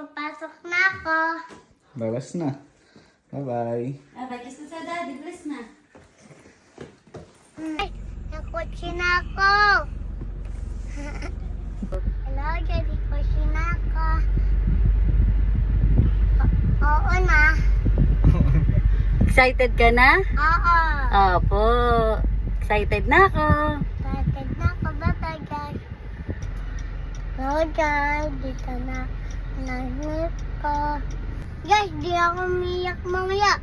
papasok na ako. Bawas na. Bye-bye. Bye, kiss na sa daddy. Bless na. Ay, nakotse na ako. Hello, jadi kotse na ako. Oo na. Excited ka na? Oo. Opo. Excited na ako. Excited na ako. Bye-bye, guys. Hello, guys. Dito na. Nanip ko. Guys, di ako umiyak mamaya.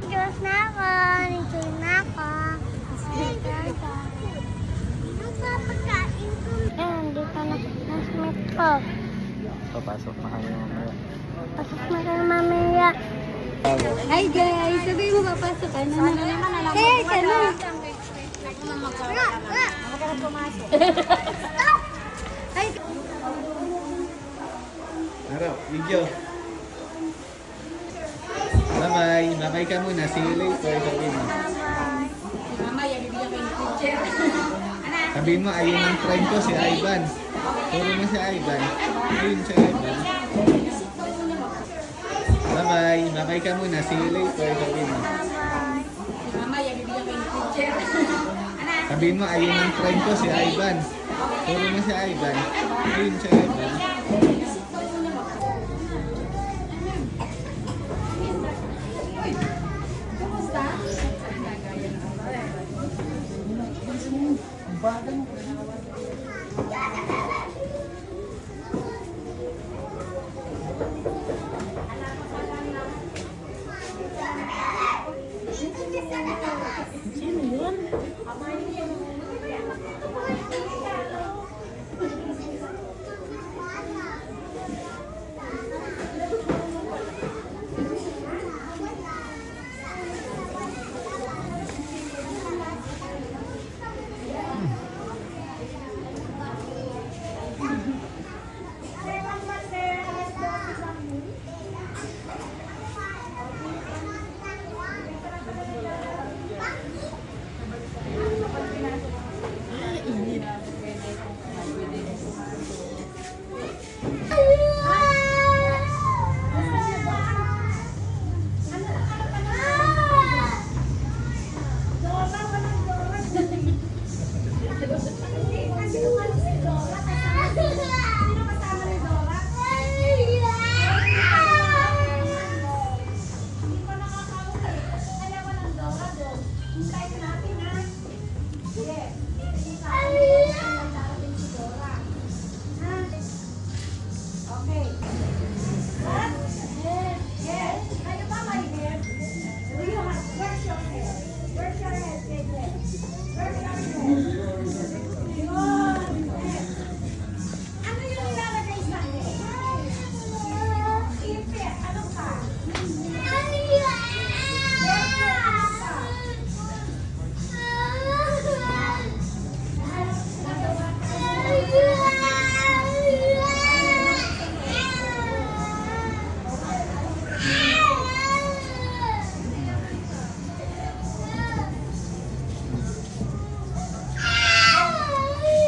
Diyos na ako. Nito na ako. Ang papakain ko. Ayan, dito na. Nasmit ko. Papasok na kami mamaya. Pasok na kayo mamaya. Hi guys! Sabi mo papasok ka na. Hey, ka na. Hi. Araw, video. Bye-bye. Bye-bye ka muna. See you later. Sabihin mo. Sabihin mo, ayun ang friend ko, si Ivan. Puro mo si Ivan. Ayun si Ivan. Bye-bye. Bye-bye ka muna. See you later. Sabihin mo. Sabihin mo, ayun ang friend ko, si Ivan. Puro mo si Ivan. Ayun si Ivan.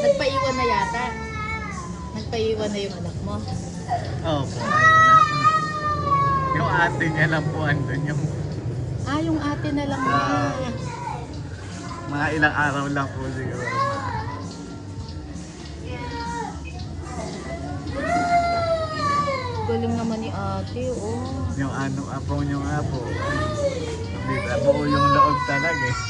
Nagpaiwan na yata. Nagpaiwan na yung anak mo. Opo, ayun na. Yung ate niya lang po andun yung Yung ate na lang ba? mga ilang araw lang po siguro. Galing naman ni ate, oh. Yung ano, apong yung apo. Dito, buo yung loob talaga eh. Oh.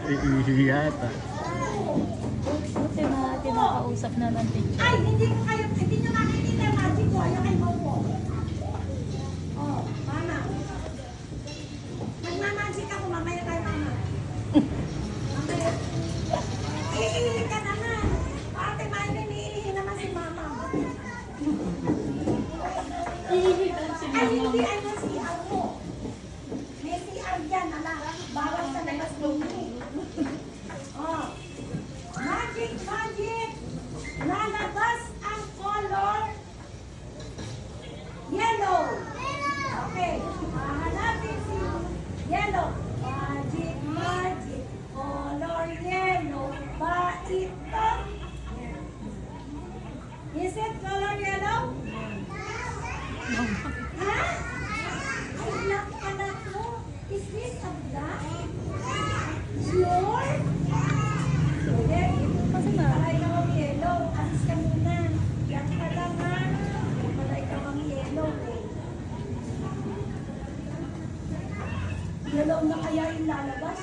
Iiyata. Buti na kinakausap na ng teacher. Ay, hindi nyo nakikita yung magic ko. Ayaw kay Momo. Oh, mama. Magmamagic ako, mamaya tayo mama. Mamaya. Iihi ka naman. Ate Maylin, iihi naman si mama. Ay, hindi. Ay, may CR mo. May CR dyan, anak. Bawal sa labas lumi. Oh. Magic, magic! Lalabas ang color yellow. Okay. Hahanapin si yellow. Magic, magic. Color yellow. Ba ito? Is it color yellow? Ha? Ay, black anak mo. Is this a black? Sure? Sige. Kasi na. Para ikaw ang yellow, alis ka muna. Yan ka lang ha. Para ikaw ang yellow eh. Yellow na kaya yung lalabas?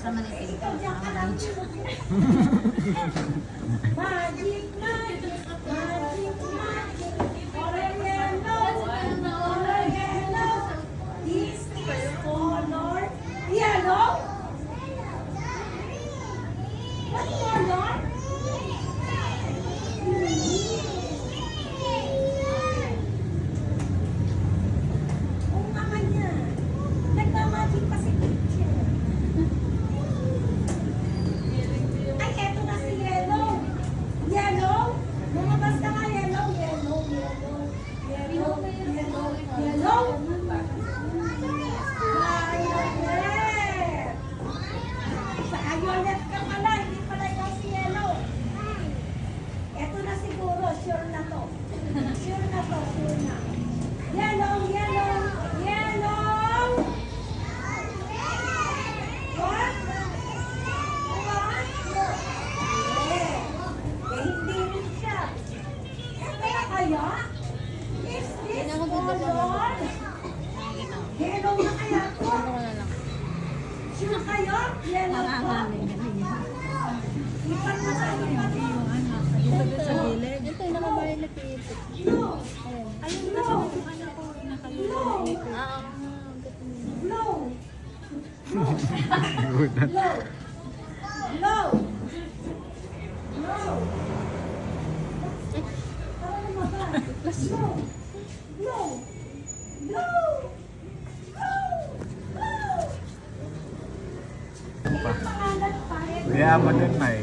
Sama ni Pinto. Sama lunch. Magic, magic, magic, magic. Color yellow, color yellow. This is color yellow. What color? Ang ama niya. Nagmamagic pa si teacher. Ay, eto na si yellow. Yellow? Lumabas ka nga yellow. Yellow, yellow. Yellow, yellow, yellow. Violet. Violet ka pala, hindi pala ikaw si yellow. Eto na siguro, sure na to. Sure na to, sure na. Yellow, yellow, yellow. What? What? Eh, hindi rin siya. Kaya kaya? Is this color? Yellow na kaya to? Sure kayo? Yellow to? Ipan mo sa ipan mo. Dito sa gilid. Ito yung nakabayad na ito. No. Ayun No. kasi yung anak ko nakalulong No. dito. Blow. Good na. Blow. Blow. Blow. Para lumabas. Blow. Blow. Blow. Blow. Blow. Eh, pangalan pa rin. Kaya mo dun na eh.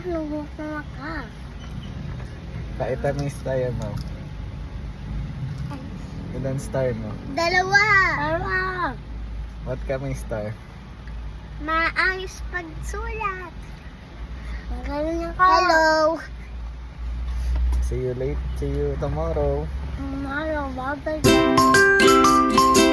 Lubog na ka. Kaitamis tayo mo. Ilan star mo? Dalawa. What kaming star? Maayos pagsulat. Magaling ako. Hello. See you tomorrow. Tomorrow, bye-bye.